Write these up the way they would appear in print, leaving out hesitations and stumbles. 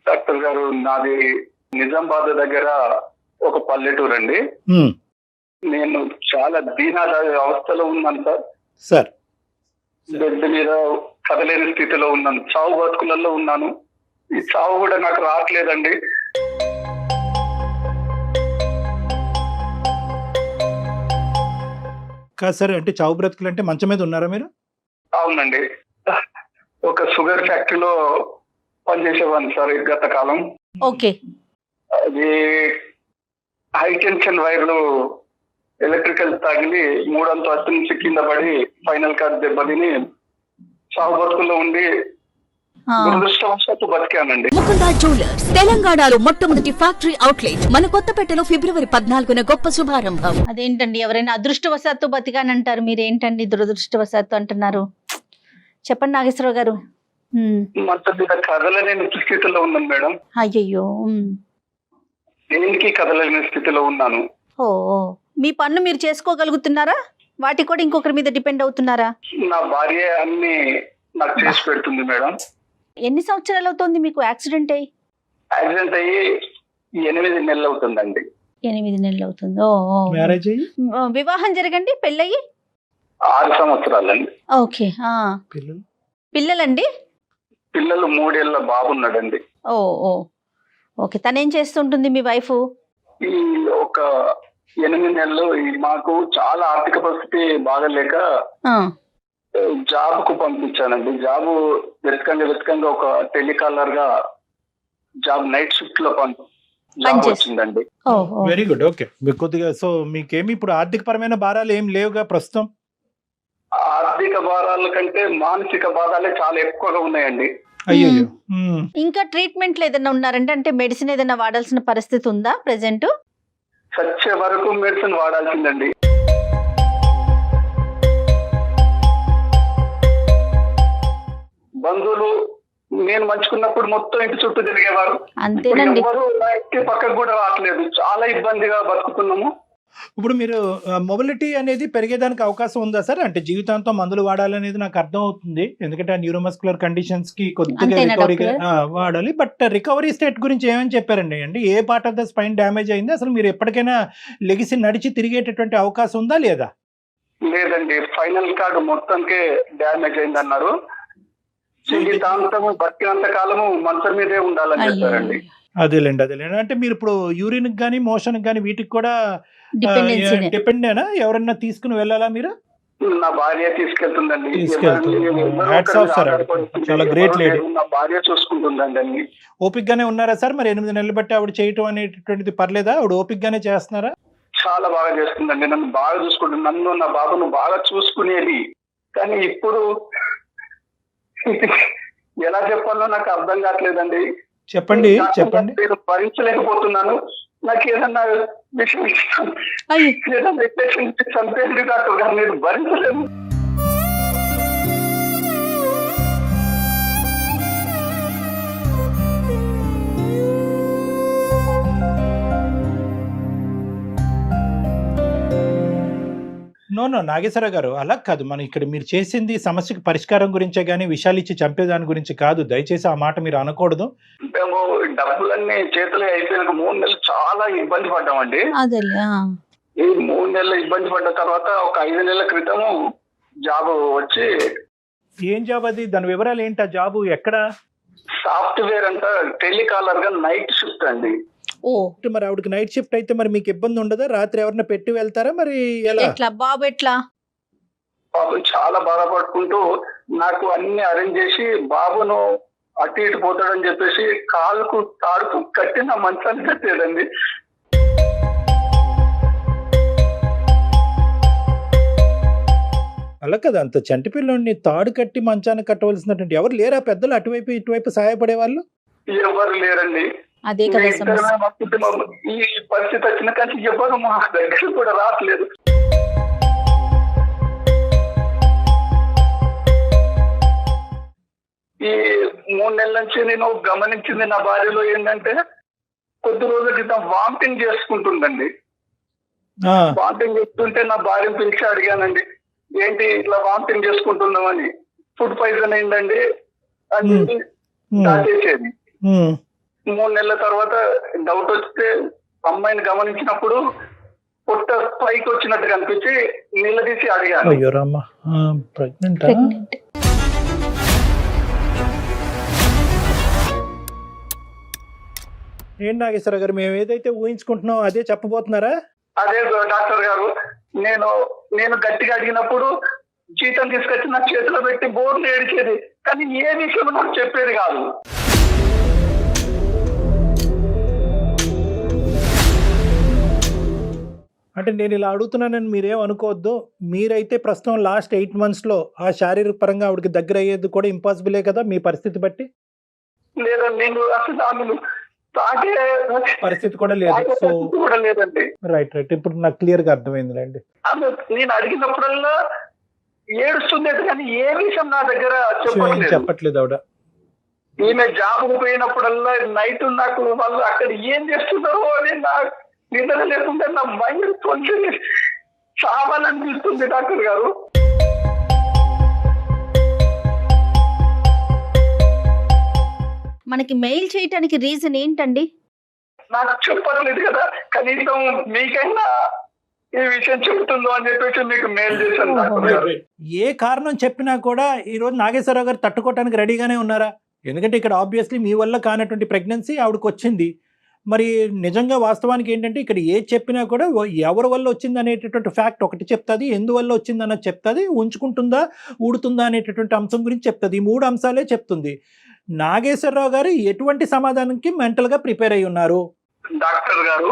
Doctor గారు, నాది నిజామాబాద్ దగ్గర ఒక పల్లెటూరు అండి. నేను చాలా దీనాద అవస్థలో ఉన్నాను సార్. బెడ్ మీద కదలేని స్థితిలో ఉన్నాను. చావు బతుకులలో ఉన్నాను. ఈ చావు కూడా నాకు రావట్లేదండి. కాదు సార్, అంటే చావు బ్రతుకులు అంటే మంచం మీద ఉన్నారా మీరు? అవునండి. ఒక షుగర్ ఫ్యాక్టరీలో పనిచేసేవాడిని సార్ గత కాలం. ఓకే. అది హై టెన్షన్ వైర్లు ఎలక్ట్రికల్ తగిలి 3వ అంతస్తు నుంచి కింద పడి ఫైనల్ కార్డ్ దెబ్బతిని చావు బతుకుల్లో ఉండి దురదృష్టవశాత్తు బతికానండి. ముకుందా జ్యువెలర్స్ తెలంగాణలో మొట్టమొదటి ఫ్యాక్టరీ అవుట్లెట్ మన కొత్తపేటలో ఫిబ్రవరి 14న గొప్ప శుభారంభం. అదేంటండి, ఎవరైనా అదృష్టవశాత్తు బతికానంటారు, మీరేంటండి దురదృష్టవశాత్తు అంటున్నారు? చెప్పండి నాగేశ్వరరావు గారు. మంచం మీద కదలలేని స్థితిలో ఉన్నాను మేడం. అయ్యయ్యో. దేనికి కదలలేని స్థితిలో ఉన్నాను. ఓ, మీ పన్ను మీరు చేసుకోగలుగుతున్నారా? వాటికి కూడా ఇంకొకరి మీద డిపెండ్ అవుతున్నారా? నా భార్య అన్ని నాకు చేసి పెడుతుంది మేడం. ఎన్ని సంవత్సరాలు అవుతుంది మీకు యాక్సిడెంట్ అయ్యి? యాక్సిడెంట్ అయ్యి 8 నెలలు అవుతుందండి. 8 నెలలు అవుతుంది. మ్యారేజ్ అయ్యి వివాహం జరగండి, పెళ్ళయి 6 సంవత్సరాలండి. ఓకే. పిల్లలండి? పిల్లలు 3 ఏళ్ల బాబు ఉన్నాడండి. ఓ ఓకే. తనేం చేస్తుంటుంది మీ వైఫ్? ఈ ఒక 8 నెలలు మాకు చాలా ఆర్థిక పరిస్థితి బాగలేక జాబ్ కు పంపించానండి. జాబ్ వెతకంగా ఒక టెలికాలర్ గా జాబ్ నైట్ షిఫ్ట్ లో జాబ్ వచ్చిందండి. Very good. ఓకే. కొద్దిగా సో మీకేమి ఇప్పుడు ఆర్థిక పరమైన భారాలు ఏం లేవుగా ప్రస్తుతం? ఆర్థిక భారాల కంటే మానసిక బాధాలే చాలా ఎక్కువగా ఉన్నాయండి. అయ్యో. ఇంకా ట్రీట్మెంట్లు ఏదైనా ఉన్నారంటే, అంటే మెడిసిన్ ఏదైనా వాడాల్సిన పరిస్థితి ఉందా ప్రెసెంట్? చచ్చే వరకు మెడిసిన్ వాడాల్సిందండి. బంధువులు నేను మంచుకున్నప్పుడు మొత్తం ఇంటి చుట్టూ తిరిగేవారు. అంతేనండి. ఎవరు నా ఇంటి పక్కకు కూడా రావట్లేదు. చాలా ఇబ్బందిగా బతుకుతున్నాము. ఇప్పుడు మీరు మొబిలిటీ అనేది పెరిగేదానికి అవకాశం ఉందా సార్? అంటే జీవితాంతం మందులు వాడాలనేది నాకు అర్థం అవుతుంది, ఎందుకంటే ఆ న్యూరోమస్కులర్ కండిషన్స్ కి కొద్దిగా రికవరీ వాడాలి. బట్ రికవరీ స్టేట్ గురించి ఏమని చెప్పారండి? అంటే ఏ part of the spine damage అయింది? అసలు మీరు ఎప్పటికైనా లెగిసి నడిచి తిరిగేటటువంటి అవకాశం ఉందా లేదా? లేదండి, ఫైనల్ కార్డు మొత్తంకే డ్యామేజ్ అయింది అన్నారు. జీవితాంతము బతికినంత కాలము మంచం మీదే ఉండాలని చెప్పారండి. అదేలేండి. అంటే మీరు ఇప్పుడు యూరిన్ గానీ మోషన్ గానీ వీటికి కూడా డిపెండేనా? ఎవరన్నా తీసుకుని వెళ్ళాలా మీరు? నా భార్య తీసుకెళ్తుందండి. చాలా గ్రేట్ లేడీ. నా భార్య చూసుకుంటుందండి అన్ని. ఓపిక్ గానే ఉన్నారా సార్? మరి 8 నెలలు బట్టి ఆవిడ చేయటం అనేటువంటిది పర్లేదా? ఆవిడ ఓపిక్ గానే చేస్తున్నారా? చాలా బాగా చేస్తుందండి. నన్ను బాగా చూసుకుంటుంది. నన్ను నా బాబును బాగా చూసుకునేది. కానీ ఇప్పుడు ఎలా చెప్పాలో నాకు అర్థం కావట్లేదండి. చెప్పండి. నేను భరించలేకపోతున్నాను. నాకు ఏదన్నా విషయం ఏదన్నా చంపేది డాక్టర్ గారు, నేను భరించలేను. నో నాగేశ్వరరావు గారు, అలా కాదు. మనం ఇక్కడ మీరు చేసింది సమస్యకు పరిష్కారం గురించే గానీ విషయాలు ఇచ్చి చంపేదాని గురించి కాదు. దయచేసి ఆ మాట మీరు అనకూడదు. మేము డబ్బులన్నీ చేతులు అయిపోయిన 3 నెలలు చాలా ఇబ్బంది పడ్డామండి. ఈ 3 నెలలు ఇబ్బంది పడ్డ తర్వాత ఒక 5 నెలల క్రితము జాబ్ వచ్చి. ఏం జాబ్ అది? దాని వివరాలు ఏంటి? ఆ జాబ్ ఎక్కడ? సాఫ్ట్వేర్ అంట, టెలికాలర్ గా నైట్ షిఫ్ట్ అండి. మరి ఆవిడకి నైట్ షిఫ్ట్ అయితే మరి మీకు ఇబ్బంది ఉండదా? రాత్రి ఎవరన్నా పెట్టి వెళ్తారా? మరి ఎలా బాబు ఎట్లా? బాబు చాలా బాధపడుకుంటూ నాకు అన్ని అరేంజ్ చేసి బాబును అటు ఇటు పోతాడని చెప్పేసి కాలుకు తాడుకు కట్టి నా మంచాన్ని కట్టేదండి. అలా కదా, అంత చంటి పిల్లోడిని తాడు కట్టి మంచాన్ని కట్టవలసినటువంటి ఎవరు లేరా పెద్దలు అటువైపు ఇటువైపు సహాయపడే వాళ్ళు? ఎవరు లేరండి. అదే కదా ఈ పరిస్థితి వచ్చిన కానీ ఎవరు మా దగ్గర కూడా రావట్లేదు. ఈ 3 నెలల నుంచి నేను గమనించింది నా భార్యలో ఏంటంటే, కొద్ది రోజుల క్రితం వామిటింగ్ చేసుకుంటుందండి. వామిటింగ్ చేస్తుంటే నా భార్యను పిలిచి అడిగానండి, ఏంటి ఇట్లా వామిటింగ్ చేసుకుంటున్నామని. ఫుడ్ పాయిజన్ అయిందండి అని దాచేసేది. 3 నెలల తర్వాత డౌట్ వస్తే అమ్మాయిని గమనించినప్పుడు పొట్ట పైకి వచ్చినట్టు కనిపించి నిలదీసి అడిగాను. అయ్యో రామ్మ, ప్రెగ్నెంట్. ప్రెగ్నెంట్. ఏంటి నాగేశ్వర గారు, మేము ఏదైతే ఊహించుకుంటున్నాం అదే చెప్పబోతున్నారా? అదే డాక్టర్ గారు, నేను గట్టిగా అడిగినప్పుడు జీతం తీసుకొచ్చి నా చేతిలో పెట్టి బోర్లు ఏడిచేది, కానీ ఏ విషయం నాకు చెప్పేది కాదు. అంటే నేను ఇలా అడుగుతున్నానని మీరేం అనుకోవద్దు. మీరైతే ప్రస్తుతం లాస్ట్ 8 monthsలో ఆ శారీరక పరంగా ఆవిడకి దగ్గర అయ్యేది కూడా ఇంపాసిబులే కదా మీ పరిస్థితి బట్టి? లేదండి, నేను అసలు ఆమెను తాకే పరిస్థితి కూడా లేదు. సో కూడా లేదండి. రైట్. ఇప్పుడు నాకు క్లియర్ గా అర్థమైందిలేండి. ఆమె నేను అడిగినప్పుడల్లా ఏడుస్తుంది, కానీ ఏ విషయం నా దగ్గర చెప్పట్లేదు ఆవిడ. ఈమె జాబ్ పోయినప్పుడల్లా నైట్ నాకు వాళ్ళు అక్కడ ఏం చేస్తున్నారో అని నాకు నిద్ర లేకుండా నా మైండ్ కొంచెం చావాలనిపిస్తుంది డాక్టర్ గారు. మనకి మెయిల్ చేయటానికి రీజన్ ఏంటండి? నాకు చెప్పట్లేదు కదా, కనీసం మీకైనా ఈ విషయం చెబుతుందో అని చెప్పేసి మీకు మెయిల్ చేశాను డాక్టర్ గారు. ఏ కారణం చెప్పినా కూడా ఈ రోజు నాగేశ్వరరావు గారు తట్టుకోవడానికి రెడీగానే ఉన్నారా? ఎందుకంటే ఇక్కడ ఆబ్వియస్లీ మీ వల్ల కానటువంటి ప్రెగ్నెన్సీ ఆవిడకి వచ్చింది. మరి నిజంగా వాస్తవానికి ఏంటంటే ఇక్కడ ఏది చెప్పినా కూడా ఎవరి వల్ల వచ్చింది అనేటటువంటి ఫ్యాక్ట్ ఒకటి చెప్తుంది, ఎందువల్ల వచ్చింది అన్నది చెప్తుంది, ఉంచుకుంటుందా ఊడుతుందా అనేటటువంటి అంశం గురించి చెప్తుంది. ఈ 3 అంశాలే చెప్తుంది. నాగేశ్వరరావు గారు ఎటువంటి సమాధానానికి మెంటల్ గా ప్రిపేర్ అయి ఉన్నారు? డాక్టర్ గారు,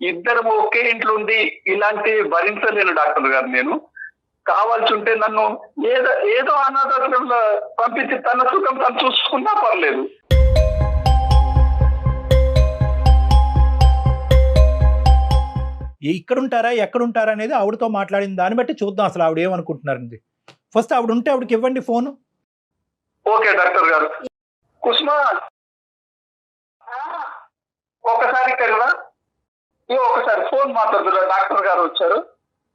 ఇద్దరు ఒకే ఇంట్లో ఉండి ఇలాంటి భరించలేను డాక్టర్ గారు. నేను కావాల్సి ఉంటే నన్ను ఏదో అనాథాశ్రమంలో పంపించి తన సుఖం తను చూసుకున్నా పర్లేదు. ఇక్కడుంటారా ఎక్కడుంటారా అనేది ఆవిడతో మాట్లాడిన దాన్ని బట్టి చూద్దాం అసలు ఆవిడ ఏమనుకుంటున్నారండి. ఫస్ట్ ఆవిడ ఉంటే ఆవిడకి ఇవ్వండి ఫోను. ఓకే డాక్టర్ గారు. కుస్మా, ఒకసారి ఇక్కడ ఒకసారి ఫోన్ మాట్లాడుతున్నా. డాక్టర్ గారు వచ్చారు,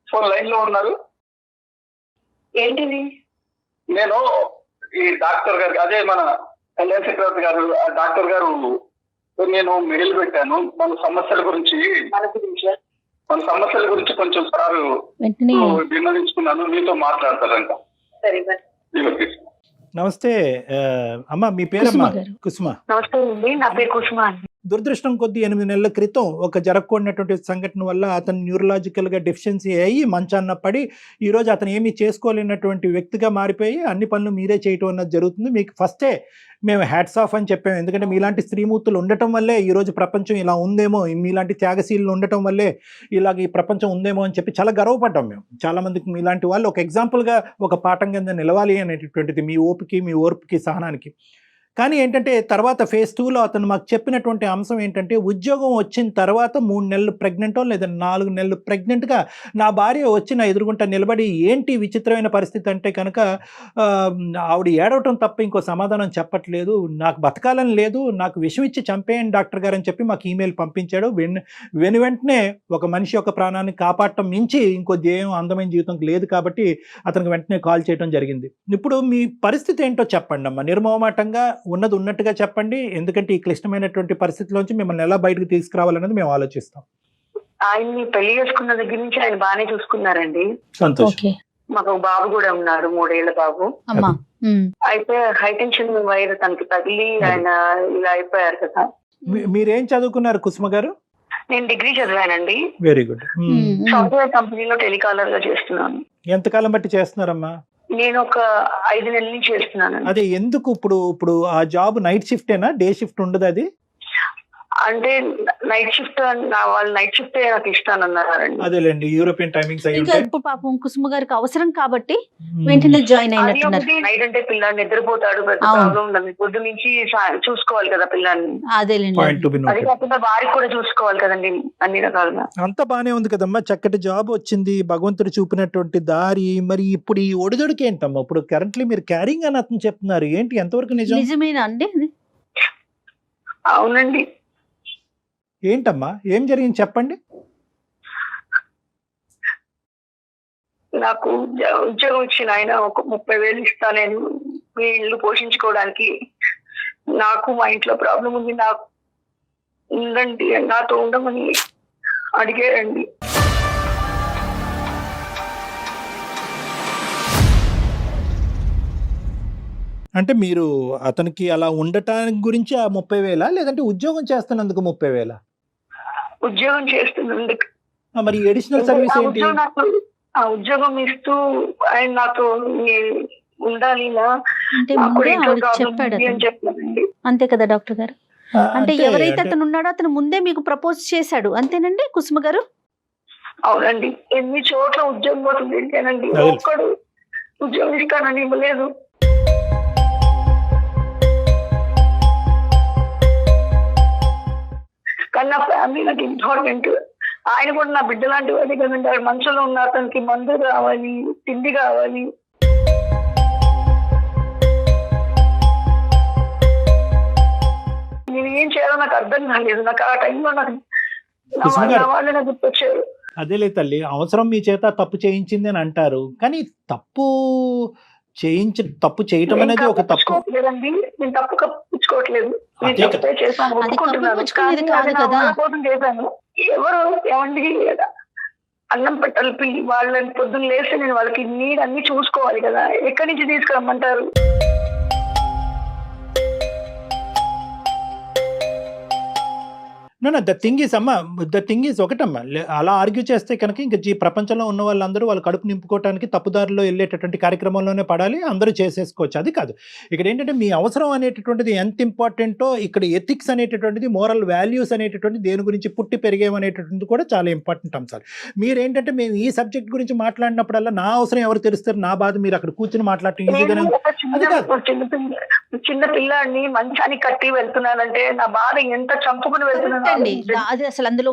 ఫోన్ లైన్ లో ఉన్నారు. ఏంటిది? నేను ఈ డాక్టర్ గారు, అదే మన కళ్యాణ్ చక్రవర్తి గారు, డాక్టర్ గారు నేను మెయిల్ పెట్టాను మన సమస్యల గురించి కొంచెం సార్ విన్నవించుకున్నాను, మీతో మాట్లాడతారంట. సరే. నమస్తే అమ్మా, మీ పేరమ్మా? కుసుమ. నమస్తే అండి, నా పేరు కుసుమ. దురదృష్టం కొద్ది 8 నెలల క్రితం ఒక జరగకూడనటువంటి సంఘటన వల్ల అతను న్యూరలాజికల్గా డెఫిషియన్సీ అయ్యి మంచాన్న పడి ఈరోజు అతను ఏమీ చేసుకోలేనటువంటి వ్యక్తిగా మారిపోయి అన్ని పనులు మీరే చేయటం అన్నది జరుగుతుంది. మీకు ఫస్టే మేము హ్యాట్స్ ఆఫ్ అని చెప్పాము. ఎందుకంటే మీలాంటి స్త్రీమూర్తులు ఉండటం వల్లే ఈరోజు ప్రపంచం ఇలా ఉందేమో, మీలాంటి త్యాగశీలు ఉండటం వల్లే ఇలాగ ఈ ప్రపంచం ఉందేమో అని చెప్పి చాలా గర్వపడ్డాం మేము. చాలామందికి మీలాంటి వాళ్ళు ఒక ఎగ్జాంపుల్గా ఒక పాఠం కింద నిలవాలి అనేటటువంటిది మీ ఓపికి, మీ ఓర్పుకి, సహనానికి. కానీ ఏంటంటే తర్వాత phase 2లో అతను మాకు చెప్పినటువంటి అంశం ఏంటంటే, ఉద్యోగం వచ్చిన తర్వాత 3 నెలలు ప్రెగ్నెంటో లేదా 4 నెలలు ప్రెగ్నెంట్గా నా భార్య వచ్చి నా ఎదురుగుంట నిలబడి ఏంటి విచిత్రమైన పరిస్థితి అంటే కనుక ఆవిడ ఏడవటం తప్ప ఇంకో సమాధానం చెప్పట్లేదు, నాకు బతకాలని లేదు, నాకు విషం ఇచ్చి చంపేయండి డాక్టర్ గారు అని చెప్పి మాకు ఈమెయిల్ పంపించాడు. వెంటనే ఒక మనిషి యొక్క ప్రాణాన్ని కాపాడటం మించి ఇంకో ధ్యేయం అందమైన జీవితం లేదు కాబట్టి అతనికి వెంటనే కాల్ చేయడం జరిగింది. ఇప్పుడు మీ పరిస్థితి ఏంటో చెప్పండి అమ్మా, నిర్మోహమాటంగా ఉన్నది ఉన్నట్టుగా చెప్పండి. ఎందుకంటే ఈ క్లిష్టమైనటువంటి పరిస్థితిలోంచి మిమ్మల్ని ఎలా బయటకు తీసుకురావాలనేది మేము ఆలోచిస్తాం. ఆయన్ని పెళ్లి చేసుకున్న దగ్గర నుంచి ఆయన బాగానే చూసుకున్నారండి. సంతోషం. మాకు ఒక బాబు కూడా ఉన్నారు, 3 ఏళ్ల బాబు. అయితే హైటెన్షన్ వైర్ తనకి తగిలి ఆయన ఇలా అయిపోయారు కదా. మీరేం చదువుకున్నారు కుసుమ గారు? నేను డిగ్రీ చదివానండి. Very good. సాఫ్ట్వేర్ కంపెనీలో టెలికాలర్ గా చేస్తున్నాను. ఎంతకాలం బట్టి చేస్తున్నారమ్మా? నేను ఒక 5 నెలల నుంచి చేస్తున్నాను. అదే ఎందుకు ఇప్పుడు ఆ జాబ్ నైట్ షిఫ్టేనా, డే షిఫ్ట్ ఉండదు? అది అంటే నైట్ షిఫ్ట్, వాళ్ళు నైట్ షిఫ్ట్ నాకు ఇష్టాన్ని అన్నారండి. అదేలేండి, యూరోపియన్ టైమింగ్స్ అయ్యి ఉంటాయి. ఇప్పుడు పాపం కుసుమ గారికి అవసరం కాబట్టి వెంటనే జాయిన్ అయినట్టున్నారు. నైట్ అంటే పిల్లాడు నిద్రపోతాడు, పెద్ద ప్రాబ్లం ఉండదు. పొద్దు నుంచి చూసుకోవాలి కదా పిల్లాన్ని. అదేలేండి, అది కాకుండా వారికి కూడా చూసుకోవాలి కదండి అన్ని రకాలుగా. అంతా బానే ఉంది కదమ్మా, చక్కటి జాబ్ వచ్చింది, భగవంతుడు చూపినటువంటి దారి. మరి ఇప్పుడు ఈ ఒడిదొడికి ఏంటమ్మా? ఇప్పుడు కరెంట్లీ మీరు క్యారింగ్ అని అతను చెప్తున్నారు, ఏంటి ఎంతవరకు నిజం? నిజమేనా అండి? అవునండి. ఏంటమ్మా, ఏం జరిగింది చెప్పండి. నాకు ఉద్యోగం ఇచ్చిన ఆయన ఒక 30,000 ఇస్తా, నేను మీ ఇల్లు పోషించుకోవడానికి. నాకు మా ఇంట్లో ప్రాబ్లం ఉంది, నాకు ఉండండి, నాతో ఉండమని అడిగారండి. అంటే మీరు అతనికి అలా ఉండటానికి గురించి ఆ 30,000 లేదంటే ఉద్యోగం చేస్తున్నందుకు 30,000? ఉద్యోగం చేస్తున్నందుకు. మరి అడిషనల్ సర్వీస్ ఏంటి? ఆ ఉద్యోగం ఇస్తూ ఆయన నాతో ఉండాలి అంటే ముందే ఆవిడకి చెప్పాడు అని చెప్పానండి. అంతే కదా డాక్టర్ గారు? అంటే ఎవరైతే అతను ఉన్నాడో అతను ముందే మీకు ప్రపోజ్ చేశాడు అంతేనండి కుసుమ గారు? అవునండి. ఎన్ని చోట్ల ఉద్యోగం కోసం తిరిగానండి, ఒక్కడు ఉద్యోగం ఇస్తానని ఇవ్వలేదు. కానీ నా ఫ్యామిలీ నాకు ఇంపార్టెంట్. ఆయన కూడా నా బిడ్డ లాంటి వాడే కదండి. మంచంలో ఉన్న అతనికి మందు కావాలి, తిండి కావాలి. నేను ఏం చేయాలో నాకు అర్థం కాలేదు. నాకు ఆ టైంలో నాకు వాళ్ళే నాకు గుర్తొచ్చారు. అదేలే తల్లి, అవసరం మీ చేత తప్పు చేయించింది అని అంటారు, కానీ తప్పు చేయటం అనేది ఒక తప్పు లేదండి. నేను తప్పు కప్పించుకోవట్లేదు, చేశాను, ఒప్పుకుంటున్నాను. కోసం చేశాను. ఎవరు ఏమండి అన్నం పెట్టాలి పిల్లి వాళ్ళని పొద్దున్న లేస్తే నేను వాళ్ళకి నీడ్ అన్ని చూసుకోవాలి కదా, ఎక్కడి నుంచి తీసుకురమ్మంటారు? ద థింగ్ ఈజ్ ఒకటమ్మా, అలా ఆర్గ్యూ చేస్తే కనుక ఇంకా ప్రపంచంలో ఉన్న వాళ్ళందరూ వాళ్ళ కడుపు నింపుకోవడానికి తప్పుదారిలో వెళ్ళేటటువంటి కార్యక్రమంలోనే పడాలి, అందరూ చేసేసుకోవచ్చు. అది కాదు ఇక్కడ ఏంటంటే మీ అవసరం అనేటటువంటిది ఎంత ఇంపార్టెంటో, ఇక్కడ ఎథిక్స్ అనేటటువంటిది, మోరల్ వాల్యూస్ అనేటటువంటిది, దేని గురించి పుట్టి పెరిగేమనేటటువంటిది కూడా చాలా ఇంపార్టెంట్ అంశాలు. మీరేంటంటే మేము ఈ సబ్జెక్ట్ గురించి మాట్లాడినప్పుడల్లా నా అవసరం ఎవరు తెలుస్తారు, నా బాధ మీరు అక్కడ కూర్చొని మాట్లాడటం ఈజీగానే. చిన్న పిల్లాడిని మంచానికి కట్టి వెళ్తున్నానంటే నా బాధ ఎంత చంపుకుని వెళ్తున్నాను. అది అసలు అందులో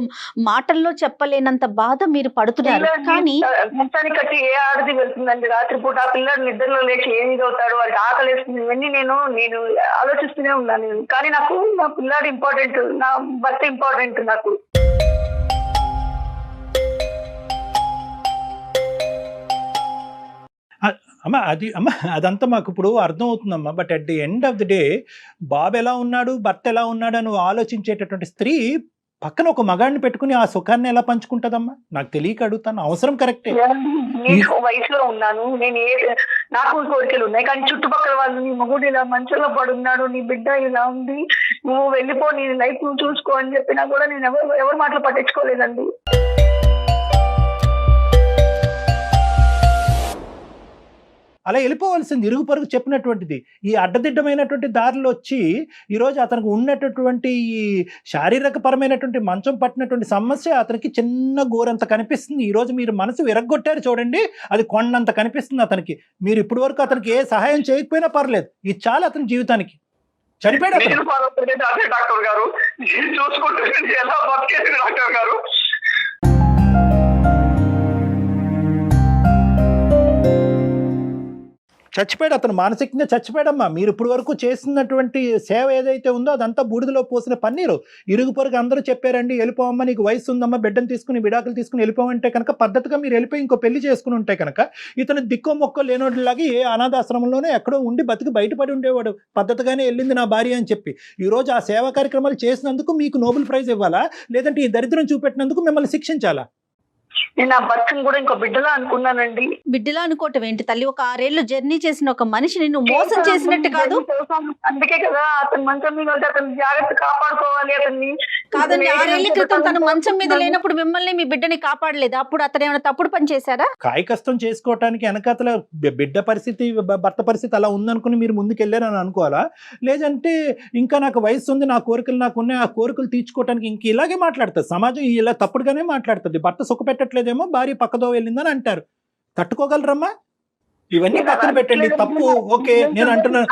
మాటల్లో చెప్పలేనంత బాధ మీరు పడుతున్నారు. కానీ మంచానికి కట్టి ఏ ఆడది వెళ్తుందండి రాత్రిపూట? ఆ పిల్లాడు నిద్రలో లేచి ఏమి అవుతాడు, వాడికి ఆకలేస్తుంది, ఇవన్నీ నేను ఆలోచిస్తూనే ఉన్నాను. కానీ నాకు నా పిల్లాడు ఇంపార్టెంట్, నా భర్త ఇంపార్టెంట్ నాకు. అదంతా మాకు ఇప్పుడు అర్థం అవుతుందమ్మా. But at the end of the day బాబు ఎలా ఉన్నాడు, భర్త ఎలా ఉన్నాడు అని ఆలోచించేటటువంటి స్త్రీ పక్కన ఒక మగాడిని పెట్టుకుని ఆ సుఖాన్ని ఎలా పంచుకుంటదమ్మా? నాకు తెలియక అడుగుతాను. అవసరం కరెక్టే. నేను వయసులో ఉన్నాను, నాకు కోరికలు ఉన్నాయి, కానీ చుట్టుపక్కల వాళ్ళు నీ మగుడు ఇలా మంచంలో పడున్నాడు, నీ బిడ్డ ఇలా ఉంది, నువ్వు వెళ్ళిపో, నీ లైఫ్ నువ్వు చూసుకో అని చెప్పినా కూడా నేను ఎవరు మాటలు పట్టించుకోలేదండి. అలా వెళ్ళిపోవాల్సింది. ఇరుగు పరుగు చెప్పినటువంటిది ఈ అడ్డదిడ్డమైనటువంటి దారిలో వచ్చి ఈరోజు అతనికి ఉన్నటువంటి ఈ శారీరకపరమైనటువంటి మంచం పట్టినటువంటి సమస్య అతనికి చిన్న గోరంత కనిపిస్తుంది. ఈరోజు మీరు మనసు విరగ్గొట్టారు చూడండి, అది కొండంత కనిపిస్తుంది అతనికి. మీరు ఇప్పటి వరకు అతనికి ఏ సహాయం చేయకపోయినా పర్లేదు, ఇది చాలు అతని జీవితానికి. చనిపోయాడు డాక్టర్ గారు, చూసుకుంటే ఎలా బతికేది డాక్టర్ గారు? చచ్చిపోయాడు అతను, మానసికంగా చచ్చిపోయాడమ్మా. మీరు ఇప్పుడు వరకు చేసినటువంటి సేవ ఏదైతే ఉందో అదంతా బూడిదలో పోసిన పన్నీరు. ఇరుగు పొరుగు అందరూ చెప్పారండి వెళ్ళిపోవమ్మా, నీకు వయసు ఉందమ్మా, బిడ్డను తీసుకుని విడాకులు తీసుకుని వెళ్ళిపోమంటే కనుక పద్ధతిగా మీరు వెళ్ళిపోయి ఇంకో పెళ్లి చేసుకుని ఉంటే కనుక ఇతను దిక్కో మొక్కో లేనోడిలాగా ఏ అనాథాశ్రమంలోనే ఎక్కడో ఉండి బతికి బయటపడి ఉండేవాడు. పద్ధతిగానే వెళ్ళింది నా భార్య అని చెప్పి. ఈరోజు ఆ సేవా కార్యక్రమాలు చేసినందుకు మీకు నోబెల్ ప్రైజ్ ఇవ్వాలా, లేదంటే ఈ దరిద్రం చూపెట్టినందుకు మిమ్మల్ని శిక్షించాలా? నేను ఆ భర్తను కూడా ఇంకో బిడ్డలా అనుకున్నానండి. బిడ్డలా అనుకోవటం ఏంటి తల్లి? ఒక 6 ఏళ్ళు జర్నీ చేసిన ఒక మనిషిని నువ్వు మోసం చేసినట్టు కాదు. అందుకే కదా అతను మంచం మీద ఉంటే అతను జాగ్రత్త కాపాడుకోవాలి. అతన్ని కాదండి, 6 ఏళ్ల క్రితం తను మంచం మీద లేనప్పుడు మిమ్మల్ని మీ బిడ్డని కాపాడలేదు, అప్పుడు అతను ఏమైనా తప్పుడు పని చేశారా? కాయ కష్టం చేసుకోవటానికి వెనకాతల బిడ్డ పరిస్థితి, భర్త పరిస్థితి అలా ఉందనుకుని మీరు ముందుకు వెళ్ళారని అనుకోవాలా? లేదంటే ఇంకా నాకు వయసు ఉంది, నా కోరికలు నాకు ఉన్నాయి, ఆ కోరికలు తీర్చుకోవటానికి ఇంక ఇలాగే మాట్లాడుతుంది సమాజం. ఇలా తప్పుడుగానే మాట్లాడుతుంది. భర్త సుఖ పెట్టట్లేదేమో, భార్య పక్కదో వెళ్ళిందని అంటారు. తట్టుకోగలరమ్మా? ఇవన్నీ పక్కన పెట్టండి, తప్పు ఓకే. నేను అంటున్నాను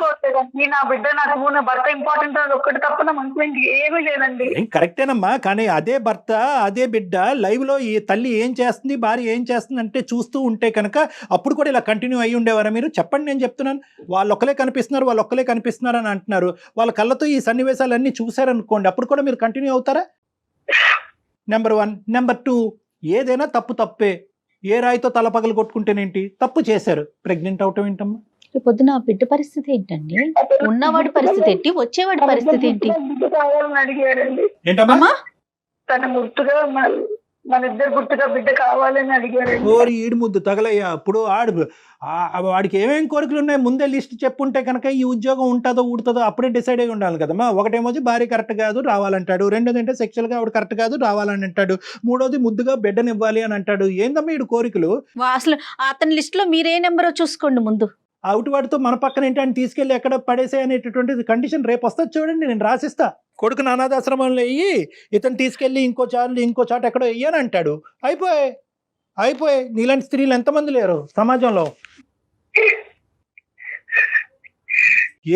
నా బిడ్డ నాకు నా భర్త ఇంపార్టెంట్ అని ఒక్కటి తప్ప నా మనసులో ఏమీ లేదండి. కరెక్టేనమ్మా, కానీ అదే భర్త అదే బిడ్డ లైవ్ లో ఈ తల్లి ఏం చేస్తుంది, భార్య ఏం చేస్తుంది అంటే చూస్తూ ఉంటే కనుక అప్పుడు కూడా ఇలా కంటిన్యూ అయ్యి ఉండేవారా మీరు? చెప్పండి, నేను చెప్తున్నాను. వాళ్ళు ఒక్కలే కనిపిస్తున్నారు అని అంటున్నారు. వాళ్ళ కళ్ళతో ఈ సన్నివేశాలన్నీ చూసారనుకోండి, అప్పుడు కూడా మీరు కంటిన్యూ అవుతారా? నెంబర్ 1. నెంబర్ 2, ఏదైనా తప్పే. ఏ రాయితో తల పగలు కొట్టుకుంటేనేంటి, తప్పు చేశారు, ప్రెగ్నెంట్ అవటం ఏంటమ్మా? రేపు పొద్దున ఆ బిడ్డ పరిస్థితి ఏంటండి? ఉన్నవాడి పరిస్థితి ఏంటి? వచ్చేవాడి పరిస్థితి ఏంటి? బిడ్డ కావాలని అడిగారండి. ఏంటమ్మా? అమ్మా తన గుర్తుగా మన ఇద్దరు గుర్తుగా బిడ్డ కావాలని అడిగారండి. ఓరి ఈడు ముద్దు తగలయ్యా. అప్పుడు వాడికి ఏమేమి కోరికలు ఉన్నాయి ముందే లిస్ట్ చెప్పుంటే కనుక ఈ ఉద్యోగం ఉంటుందో ఊడుతుందో అప్పుడే డిసైడ్ అయి ఉండాలి కదమ్మా. ఒకటేమో భార్య కరెక్ట్ కాదు రావాలంటాడు, రెండోది అంటే సెక్షువల్గా ఆవిడ కరెక్ట్ కాదు రావాలని అంటాడు, మూడోది ముద్దుగా బిడ్డనివ్వాలి అని అంటాడు. ఏందమ్మా ఈడు కోరికలు? అసలు అతని లిస్ట్ లో మీరే నెంబరో చూసుకోండి ముందు. అవుట్ వాడితో మన పక్కన ఏంటి అని తీసుకెళ్ళి ఎక్కడ పడేసే అనేటటువంటి కండిషన్ రేపు వస్తుంది చూడండి. నేను రాసిస్తా. కొడుకుని అనాథాశ్రమంలో వెయ్యి, ఇతను తీసుకెళ్ళి ఇంకో చోట ఎక్కడో వెయ్యని అంటాడు. అయిపోయి నీలాంటి స్త్రీలు ఎంతమంది లేరు సమాజంలో?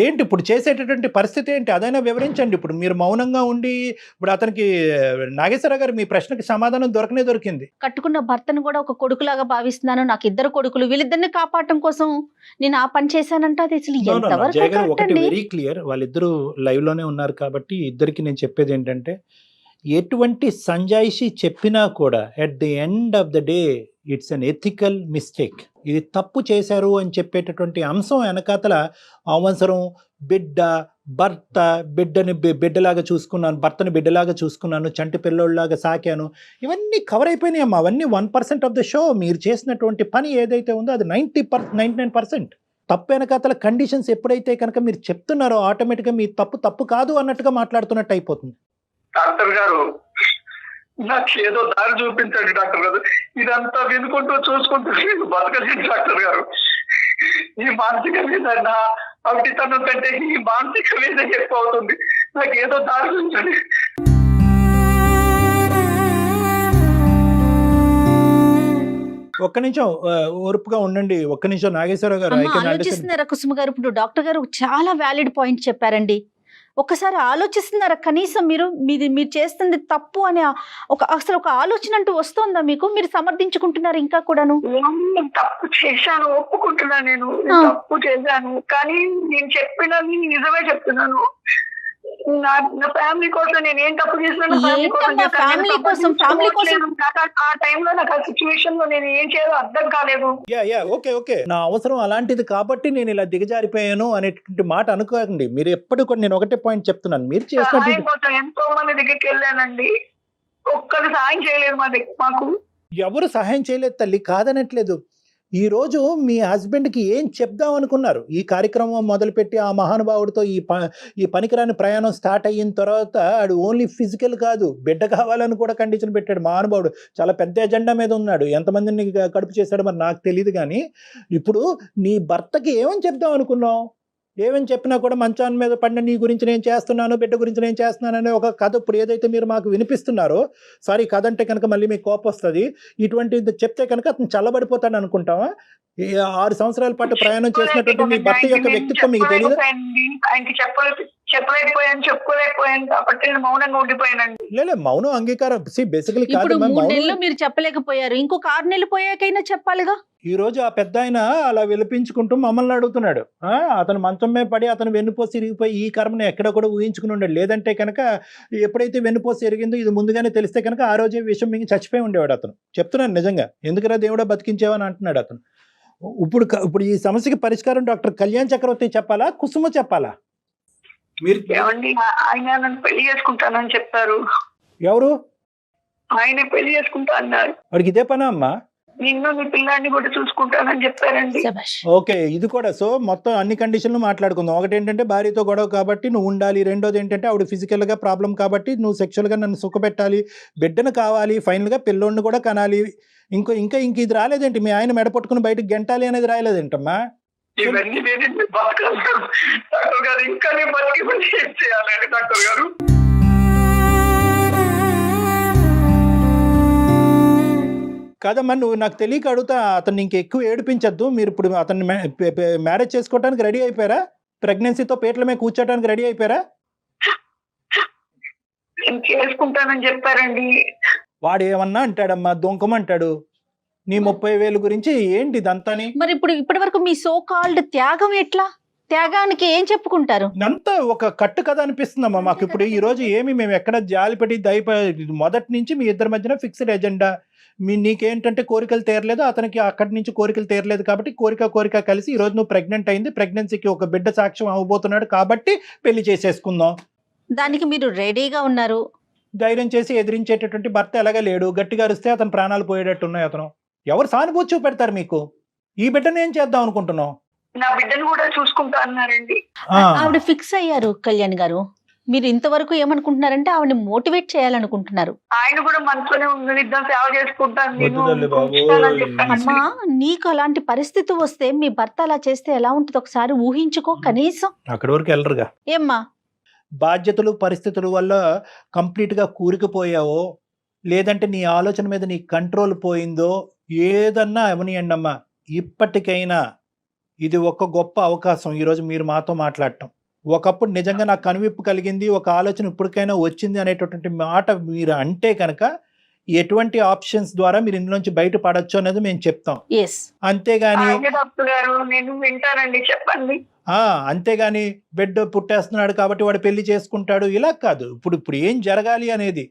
ఏంటి ఇప్పుడు చేసేటటువంటి పరిస్థితి ఏంటి అదైనా వివరించండి. ఇప్పుడు మీరు మౌనంగా ఉండి ఇప్పుడు అతనికి నాగేశ్వరరావు గారు మీ ప్రశ్నకి సమాధానం దొరికింది. కట్టుకున్న భర్తను కూడా ఒక కొడుకులాగా భావిస్తున్నాను, నాకు ఇద్దరు కొడుకులు, వీళ్ళిద్దరిని కాపాడటం కోసం నేను ఆ పని చేశానంటే అది అసలు ఎంతవరకు జగన్ కరెక్ట్ ఒకటి అండి? వెరీ క్లియర్, వాళ్ళిద్దరూ లైవ్ లోనే ఉన్నారు కాబట్టి ఇద్దరికి నేను చెప్పేది ఏంటంటే ఎటువంటి సంజాయిషి చెప్పినా కూడా at the end of the day it's an ethical mistake. ఇది తప్పు చేశారు అని చెప్పేటటువంటి అంశం వెనకాతల అవసరం భర్త బిడ్డలాగా చూసుకున్నాను, భర్తని బిడ్డలాగా చూసుకున్నాను, చంటి పిల్లోళ్ళలాగా సాకాను, ఇవన్నీ కవర్ అయిపోయినాయి అమ్మా. అవన్నీ 1% ఆఫ్ ద షో. మీరు చేసినటువంటి పని ఏదైతే ఉందో అది 99%. తప్పు వెనకాతల కండిషన్స్ ఎప్పుడైతే కనుక మీరు చెప్తున్నారో ఆటోమేటిక్గా మీ తప్పు కాదు అన్నట్టుగా మాట్లాడుతున్నట్టు అయిపోతుంది. డాక్టర్ గారు నాకు ఏదో దారి చూపించండి డాక్టర్ గారు. ఇదంతా వినుకుంటూ చూసుకుంటూ బతకలేదు డాక్టర్ గారు. ఈ మానసిక వేదన అవిటితనం కంటే ఈ మానసిక వేదన ఎక్కువ అవుతుంది. నాకు ఏదో దారి చూపించండి. ఒక్క నిమిషం ఓర్పుగా ఉండండి. ఒక్క నిమిషం నాగేశ్వరరావు గారు ఆలోచిస్తున్నారా కుసుమ గారు? ఇప్పుడు డాక్టర్ గారు చాలా వ్యాలిడ్ పాయింట్ చెప్పారండి. ఒక్కసారి ఆలోచిస్తున్నారా కనీసం? మీరు చేస్తుంది తప్పు అని అసలు ఒక ఆలోచన అంటూ వస్తుందా మీకు? మీరు సమర్థించుకుంటున్నారు ఇంకా కూడాను. తప్పు చేశాను, ఒప్పుకుంటున్నా, నేను తప్పు చేశాను, కానీ నేను చెప్పినది నిజమే చెప్తున్నాను. నా ఫ్యామిలీ కోసం నేను ఏం తప్పు చేసినాను, ఫ్యామిలీ కోసం ఆ టైంలో నాకు ఆ సిచ్యువేషన్ లో నేను ఏం చేయాలో అర్థం కాలేదు. ఓకే నా అవసరం అలాంటిది కాబట్టి నేను ఇలా దిగజారిపోయాను అనేటువంటి మాట అనుకోకండి. మీరు ఎప్పుడు కూడా నేను ఒకటే పాయింట్ చెప్తున్నాను, మీరు చేసిన ఎంతో మంది దగ్గరికి వెళ్ళానండి, ఒక్కరు సహాయం చేయలేదు మాకు. ఎవరు సహాయం చేయలేదు తల్లి, కాదనట్లేదు. ఈ రోజు మీ హస్బెండ్కి ఏం చెప్దాం అనుకున్నారు? ఈ కార్యక్రమం మొదలుపెట్టి ఆ మహానుభావుడితో ఈ పనికిరాని ప్రయాణం స్టార్ట్ అయిన తర్వాత ఆడు ఓన్లీ ఫిజికల్ కాదు, బిడ్డ కావాలని కూడా కండిషన్ పెట్టాడు మహానుభావుడు. చాలా పెద్ద ఎజెండా మీద ఉన్నాడు. ఎంతమందిని కడుపు చేశాడో మరి నాకు తెలియదు. కానీ ఇప్పుడు నీ భర్తకి ఏమని చెప్దాం అనుకున్నావు? ఏమని చెప్పినా కూడా మంచాన్ని మీద పడిన నీ గురించి నేను చేస్తున్నాను, బిడ్డ గురించి నేను చేస్తున్నాను అనే ఒక కథ ఇప్పుడు ఏదైతే మీరు మాకు వినిపిస్తున్నారో, సారీ కథ అంటే కనుక మళ్ళీ మీకు కోపం వస్తుంది, ఇటువంటిది చెప్తే కనుక అతను చల్లబడిపోతాడు అనుకుంటావా? 6 సంవత్సరాల పాటు ప్రయాణం చేసినటువంటి మీ భర్త యొక్క వ్యక్తిత్వం మీకు తెలియదు? ఆయనకి చెప్పుకోలేకపోయాను కాబట్టి నేను మౌనంగా ఉండిపోయానండి. లేదు, మౌనం అంగీకారం బేసికలీ కాదు. 3 నెలలు మీరు చెప్పలేకపోయారు, ఇంకొక 6 నెలలు పోయాకైనా చెప్పాలిగా. ఈ రోజు ఆ పెద్ద ఆయన అలా విలపించుకుంటూ మమ్మల్ని అడుగుతున్నాడు. అతను మంచం మీద పడి అతను వెన్నుపోసి ఇరిగిపోయి ఈ కర్మను ఎక్కడ కూడా ఊహించుకుని ఉండడు. లేదంటే కనుక ఎప్పుడైతే వెన్నుపోసి ఎరిగిందో ఇది ముందుగానే తెలిస్తే కనుక ఆ రోజే విషయం మింగి చచ్చిపోయి ఉండేవాడు అతను. చెప్తున్నాను నిజంగా, ఎందుకురా దేవుడా బతికించేవని అంటున్నాడు అతను. ఇప్పుడు ఈ సమస్యకి పరిష్కారం డాక్టర్ కళ్యాణ్ చక్రవర్తి చెప్పాలా, కుసుమ చెప్పాలా? మీరు ఆయన నన్ను పెళ్లి చేసుకుంటానని చెప్పారు. ఎవరు? ఆయన పెళ్లి చేసుకుంటా అన్నారు. వాడికి ఇదే పనా అమ్మా? నిన్ను నీ పిల్లాన్ని కూడా చూసుకుంటానని చెప్పారండి. ఓకే, ఇది కూడా. సో మొత్తం అన్ని కండిషన్లు మాట్లాడుకుందాం. ఒకటి ఏంటంటే భార్యతో గొడవ కాబట్టి నువ్వు ఉండాలి, రెండోది ఏంటంటే ఆవిడ ఫిజికల్గా ప్రాబ్లం కాబట్టి నువ్వు సెక్షువల్గా నన్ను సుఖపెట్టాలి, బిడ్డను కావాలి, ఫైనల్గా పిల్లోడిని కూడా కనాలి. ఇంక ఇది రాలేదేంటి? మీ ఆయన మెడపట్టుకుని బయటకు గెంటాలి అనేది రాలేదేంటమ్మా? ఇవన్నీ డాక్టర్ గారు, ఇంకా నేను బతికి ఏం చేయాలి డాక్టర్ గారు? కాదమ్మా, నువ్వు నాకు తెలియక అడుగుతా, అతన్ని ఇంకెక్కువ ఏడిపించద్దు. మీరు ఇప్పుడు అతన్ని మ్యారేజ్ చేసుకోవడానికి రెడీ అయిపోయారా? ప్రెగ్నెన్సీతో పేట్ల మీద కూర్చోడానికి రెడీ అయిపోయారా? చేసుకుంటానని చెప్పారండి. వాడు ఏమన్నా అంటాడమ్మా, దొంకమంటాడు. నీ 30,000 గురించి ఏంటి ఇదంతాని? మరి ఇప్పటి వరకు మీ సో కాల్డ్ త్యాగం ఎట్లా? త్యాగానికి ఏం చెప్పుకుంటారు? అంతా ఒక కట్టు కథ అనిపిస్తుందమ్మా మాకు. ఇప్పుడు ఈ రోజు ఏమి మేము ఎక్కడ జాలిపడి మొదటి నుంచి మీ ఇద్దరి మధ్యన ఫిక్స్డ్ ఎజెండా, నీకేంటంటే కోరికలు తీరలేదు, అతనికి అక్కడి నుంచి కోరికలు తీరలేదు కాబట్టి కోరిక కలిసి ఈరోజు నువ్వు ప్రెగ్నెంట్ అయింది, ప్రెగ్నెన్సీకి ఒక బిడ్డ సాక్ష్యం అవ్వబోతున్నాడు కాబట్టి పెళ్లి చేసేసుకుందాం. దానికి మీరు రెడీగా ఉన్నారు. ధైర్యం చేసి ఎదిరించేటటువంటి భర్త ఎలాగా లేడు, గట్టిగా అరిస్తే అతను ప్రాణాలు పోయేటట్టు ఉన్నాయి. అతను ఎవరు సానుభూతి చూపెడతారు మీకు? ఈ బిడ్డను ఏం చేద్దాం అనుకుంటున్నావు? నా బిడ్డను కూడా చూసుకుంటా అన్నారండి. ఆవిడ ఫిక్స్ అయ్యారు కళ్యాణ్ గారు. మీరు ఇంతవరకు ఏమనుకుంటున్నారంటే ఆవిడని మోటివేట్ చేయాలనుకుంటున్నారు. ఆయన కూడా మనతోనే ఉంది, ఇద్దరు సేవ చేసుకుంటాను నేను. అమ్మా, నీకు అలాంటి పరిస్థితి వస్తే మీ భర్త అలా చేస్తే ఎలా ఉంటుంది ఒకసారి ఊహించుకో కనీసం. అక్కడి వరకు వెళ్ళరుగా. ఏమ్మా, బాధ్యతలు పరిస్థితుల వల్ల కంప్లీట్గా కూరుకుపోయావో, లేదంటే నీ ఆలోచన మీద నీ కంట్రోల్ పోయిందో, ఏదన్నా అవనియండి అమ్మా. ఇప్పటికైనా ఇది ఒక గొప్ప అవకాశం ఈరోజు మీరు మాతో మాట్లాడటం. ఒకప్పుడు నిజంగా నాకు కనువిప్పు కలిగింది, ఒక ఆలోచన ఇప్పటికైనా వచ్చింది అనేటటువంటి మాట మీరు అంటే కనుక ఎటువంటి ఆప్షన్స్ ద్వారా మీరు ఇందులోంచి బయటపడచ్చు అనేది మేము చెప్తాం. అంతేగాని నేను వింటానండి, చెప్పండి. అంతేగాని బిడ్డ పుట్టేస్తున్నాడు కాబట్టి వాడు పెళ్లి చేసుకుంటాడు ఇలా కాదు. ఇప్పుడు ఏం జరగాలి అనేది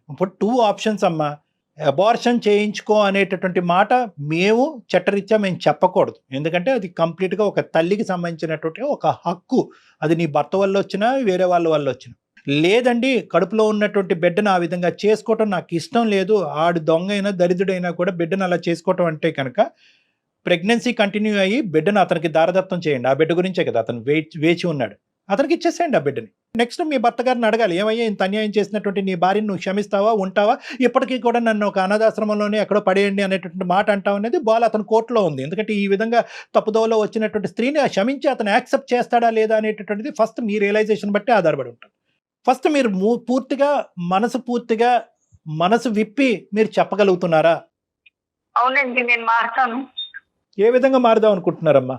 ఇప్పుడు 2 ఆప్షన్స్ అమ్మా. అబార్షన్ చేయించుకో అనేటటువంటి మాట మేము చట్టరీత్యా మేము చెప్పకూడదు. ఎందుకంటే అది కంప్లీట్గా ఒక తల్లికి సంబంధించినటువంటి ఒక హక్కు. అది నీ భర్త వల్ల వచ్చినా వేరే వాళ్ళ వల్ల వచ్చినా. లేదండి, కడుపులో ఉన్నటువంటి బిడ్డను ఆ విధంగా చేసుకోవటం నాకు ఇష్టం లేదు, ఆడు దొంగ అయినా దరిద్రుడైనా కూడా బిడ్డను అలా చేసుకోవటం అంటే కనుక ప్రెగ్నెన్సీ కంటిన్యూ అయ్యి బిడ్డను అతనికి దారదత్తం చేయండి. ఆ బిడ్డ గురించే కదా అతను వేచి ఉన్నాడు, అతనికి ఇచ్చేసేయండి ఆ బిడ్డని. నెక్స్ట్ మీ భర్త గారిని అడగాలి, ఏమయ్యా ఇంత అన్యాయం చేసినటువంటి నీ భార్యను నువ్వు క్షమిస్తావా, ఉంటావా, ఇప్పటికీ కూడా నన్ను ఒక అనాథాశ్రమంలోనే ఎక్కడో పడేయండి అనేటువంటి మాట అంటావు అనేది బాల్ అతని కోర్టులో ఉంది. ఎందుకంటే ఈ విధంగా తప్పుదోవలో వచ్చినటువంటి స్త్రీని క్షమించి అతను యాక్సెప్ట్ చేస్తాడా లేదా అనేటటువంటిది ఫస్ట్ మీ రియలైజేషన్ బట్టి ఆధారపడి ఉంటుంది. ఫస్ట్ మీరు పూర్తిగా మనసు విప్పి మీరు చెప్పగలుగుతున్నారా? అవునండి, నేను మారుతాను. ఏ విధంగా మారుదాం అనుకుంటున్నారమ్మా?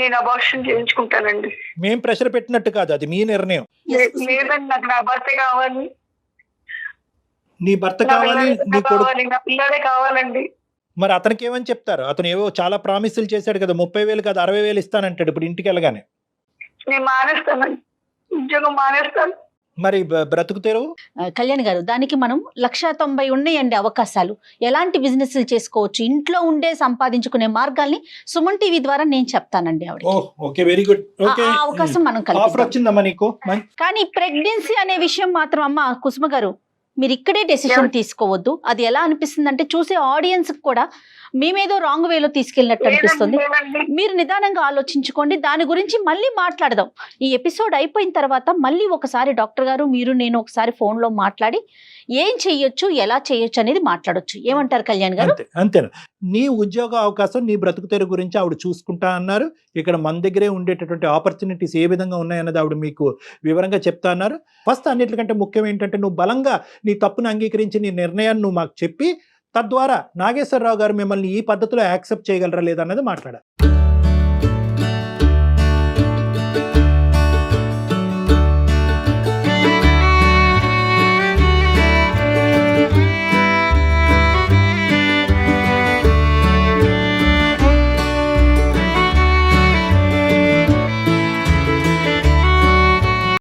నేను అబార్షన్ చేయించుకుంటానండి. మేం ప్రెషర్ పెట్టినట్టు కాదు, అది మీ నిర్ణయం. లేదండి, నాకు నా భర్త కావాలి. నీ భర్త కావాలి, నీ కొడుకు, నా పిల్లడే కావాలండి. మరి అతనికి ఏమని చెప్తారు? అతను ఏవో చాలా ప్రామిసులు చేశాడు కదా, 30,000 కాదు 60,000 ఇస్తానంటాడు ఇప్పుడు ఇంటికి వెళ్ళగానే. నేను మానేస్తానండి, ఉద్యోగం మానేస్తాను. మరి బ్రతుకు తెరువు? కళ్యాణ్ గారు, దానికి మనం 190 ఉన్నాయండి అవకాశాలు. ఎలాంటి బిజినెస్లు చేసుకోవచ్చు, ఇంట్లో ఉండే సంపాదించుకునే మార్గాల్ని సుమన్ టీవీ ద్వారా నేను చెప్తానండి. Okay, very good. అవకాశం మనం ఆఫర్ వచ్చిందమ్మా నీకు. కానీ ప్రెగ్నెన్సీ అనే విషయం మాత్రం అమ్మ కుసుమ గారు మీరు ఇక్కడే డెసిషన్ తీసుకోవద్దు. అది ఎలా అనిపిస్తుంది అంటే చూసే ఆడియన్స్ కూడా మేమేదో రాంగ్ వేలో తీసుకెళ్ళినట్టు అనిపిస్తుంది. మీరు నిదానంగా ఆలోచించుకోండి, దాని గురించి మళ్ళీ మాట్లాడదాం. ఈ ఎపిసోడ్ అయిపోయిన తర్వాత మళ్ళీ ఒకసారి డాక్టర్ గారు మీరు నేను ఒకసారి ఫోన్లో మాట్లాడి ఏం చెయ్యొచ్చు, ఎలా చేయొచ్చు అనేది మాట్లాడొచ్చు. ఏమంటారు కళ్యాణ్ గారు? అంతేనా? నీ ఉద్యోగ అవకాశం, నీ బ్రతుకు తెరువు గురించి ఆవిడ చూసుకుంటా అన్నారు. ఇక్కడ మన దగ్గరే ఉండేటటువంటి ఆపర్చునిటీస్ ఏ విధంగా ఉన్నాయన్నది ఆవిడ మీకు వివరంగా చెప్తా అన్నారు. ఫస్ట్ అన్నిటికంటే ముఖ్యం ఏంటంటే నువ్వు బలంగా నీ తప్పును అంగీకరించి నీ నిర్ణయాన్ని నువ్వు మాకు చెప్పి తద్వారా నాగేశ్వరరావు గారు మిమ్మల్ని ఈ పద్ధతిలో యాక్సెప్ట్ చేయగలరా లేదా అన్నది మాట్లాడాలి.